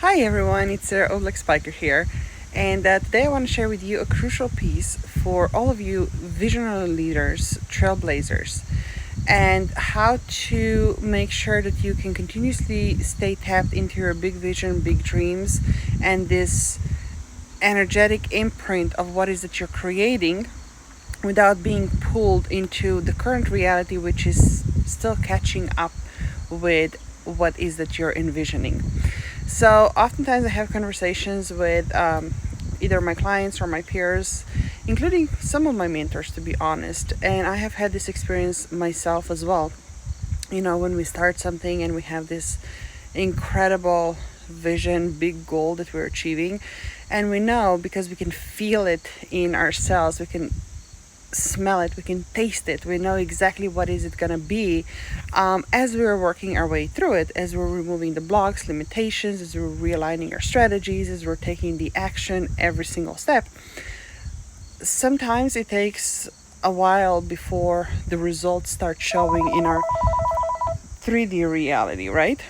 Hi everyone, it's Oleg Spiker here, and today I want to share with you a crucial piece for all of you visionary leaders, trailblazers, and how to make sure that you can continuously stay tapped into your big vision, big dreams, and this energetic imprint of what is that you're creating without being pulled into the current reality, which is still catching up with what is that you're envisioning. So oftentimes I have conversations with either my clients or my peers, including some of my mentors, to be honest. And I have had this experience myself as well. When we start something and we have this incredible vision, big goal that we're achieving, and we know because we can feel it in ourselves, we can smell it, we can taste it, we know exactly what is it gonna be, as we're working our way through it, as we're removing the blocks, limitations, as we're realigning our strategies, as we're taking the action every single step. Sometimes it takes a while before the results start showing in our 3D reality, right?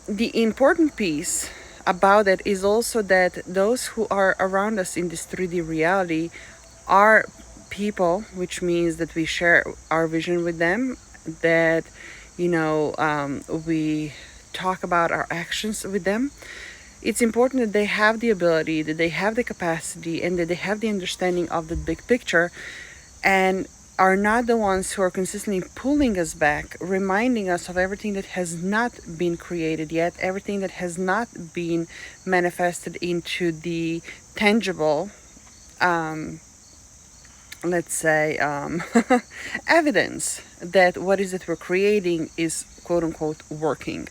The important piece about it is also that those who are around us in this 3D reality are people, which means that we share our vision with them, that we talk about our actions with them. It's important that they have the ability, that they have the capacity, and that they have the understanding of the big picture, and are not the ones who are consistently pulling us back, reminding us of everything that has not been created yet, everything that has not been manifested into the tangible, let's say, evidence that what is it we're creating is quote unquote working.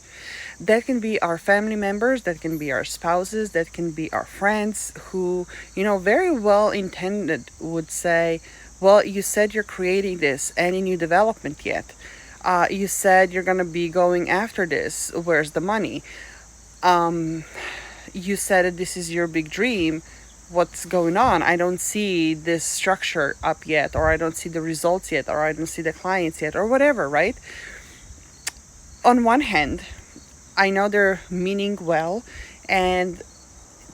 That can be our family members, that can be our spouses, that can be our friends who, very well intended would say, well, you said you're creating this, any new development yet? You said you're going to be going after this. Where's the money? You said that this is your big dream. What's going on? I don't see this structure up yet, or I don't see the results yet, or I don't see the clients yet, or whatever, right? On one hand, I know they're meaning well, and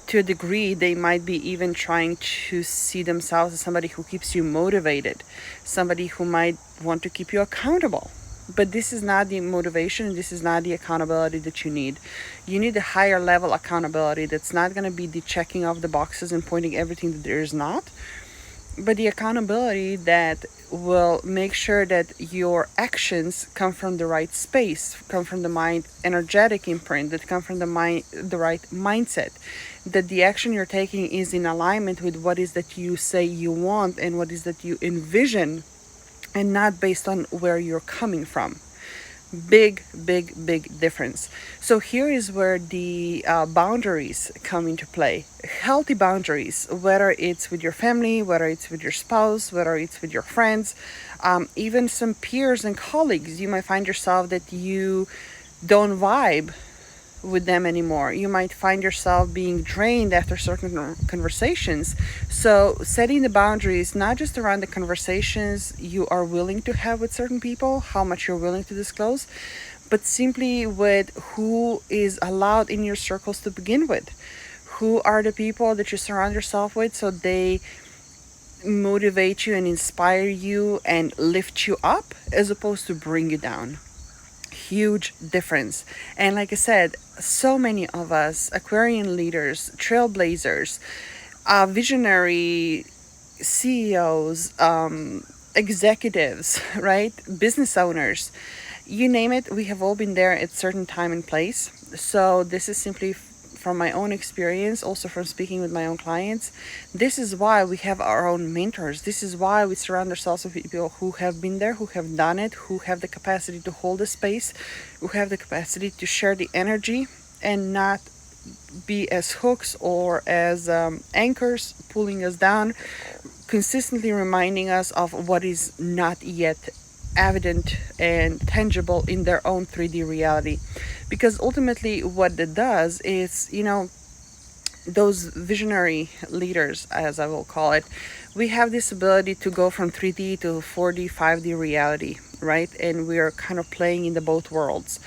to a degree, they might be even trying to see themselves as somebody who keeps you motivated, somebody who might want to keep you accountable. But this is not the motivation, this is not the accountability that you need. You need a higher level accountability that's not going to be the checking off the boxes and pointing everything that there is not, but the accountability that will make sure that your actions come from the right space, come from the mind energetic imprint, that come from the right mindset, that the action you're taking is in alignment with what is that you say you want and what is that you envision, and not based on where you're coming from. Big, big, big difference. So here is where the boundaries come into play. Healthy boundaries, whether it's with your family, whether it's with your spouse, whether it's with your friends, even some peers and colleagues. You might find yourself that you don't vibe with them anymore. You might find yourself being drained after certain conversations. So setting the boundaries, not just around the conversations you are willing to have with certain people, how much you're willing to disclose, but simply with who is allowed in your circles to begin with. Who are the people that you surround yourself with so they motivate you and inspire you and lift you up as opposed to bring you down. Huge difference. And like I said, so many of us Aquarian leaders, trailblazers, visionary CEOs, executives, right, business owners, you name it, we have all been there at certain time and place. So this is simply from my own experience, also from speaking with my own clients. This is why we have our own mentors. This is why we surround ourselves with people who have been there, who have done it, who have the capacity to hold the space, who have the capacity to share the energy and not be as hooks or as anchors pulling us down, consistently reminding us of what is not yet evident and tangible in their own 3D reality. Because ultimately, what it does is, those visionary leaders, as I will call it, we have this ability to go from 3D to 4D, 5D reality, right? And we are kind of playing in the both worlds.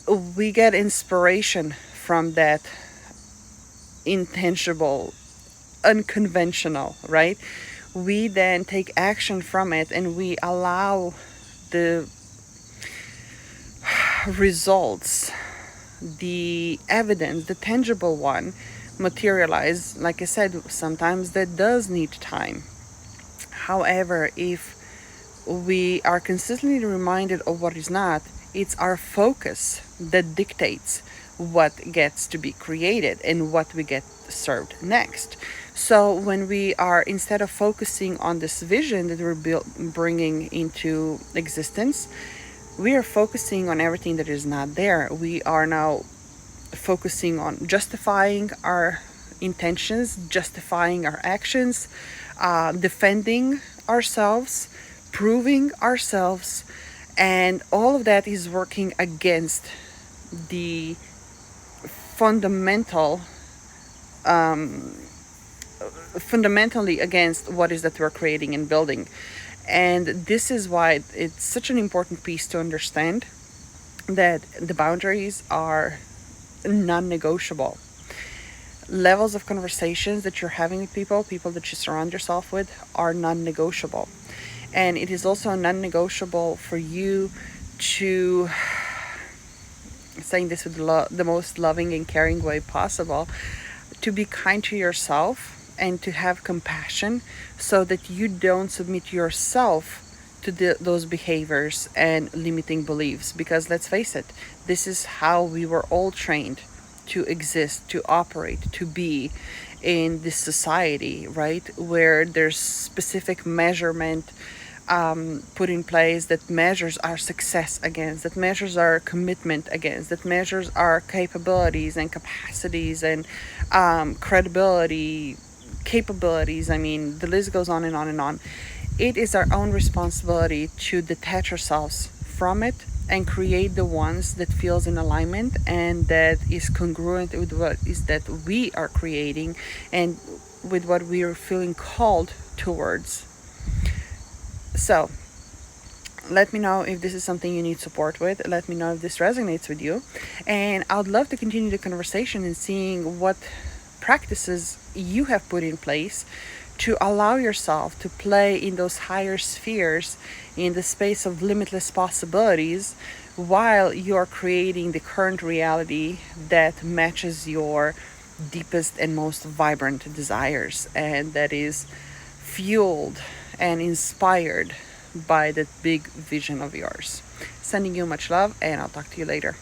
we get inspiration from that intangible, unconventional, right? We then take action from it and we allow the results, the evidence, the tangible one, materialize. Like I said, sometimes that does need time. However, if we are consistently reminded of what is not, it's our focus that dictates what gets to be created and what we get served next. So when we are, instead of focusing on this vision that we're bringing into existence, we are focusing on everything that is not there. We are now focusing on justifying our intentions, justifying our actions, defending ourselves, proving ourselves, and all of that is working against the fundamentally against what is that we're creating and building. And this is why it's such an important piece to understand that the boundaries are non-negotiable. Levels of conversations that you're having with people that you surround yourself with, are non-negotiable. And it is also non-negotiable for you to, saying this with the most loving and caring way possible, to be kind to yourself and to have compassion, so that you don't submit yourself to those behaviors and limiting beliefs. Because let's face it, this is how we were all trained to exist, to operate, to be in this society, right? Where there's specific measurement put in place that measures our success against, that measures our commitment against, that measures our capabilities and capacities and credibility, capabilities. I mean, the list goes on and on and on. It is our own responsibility to detach ourselves from it and create the ones that feels in alignment and that is congruent with what is that we are creating and with what we are feeling called towards. So let me know if this is something you need support with. Let me know if this resonates with you, and I would love to continue the conversation and seeing what practices you have put in place to allow yourself to play in those higher spheres, in the space of limitless possibilities, while you're creating the current reality that matches your deepest and most vibrant desires, and that is fueled and inspired by that big vision of yours. Sending you much love, and I'll talk to you later.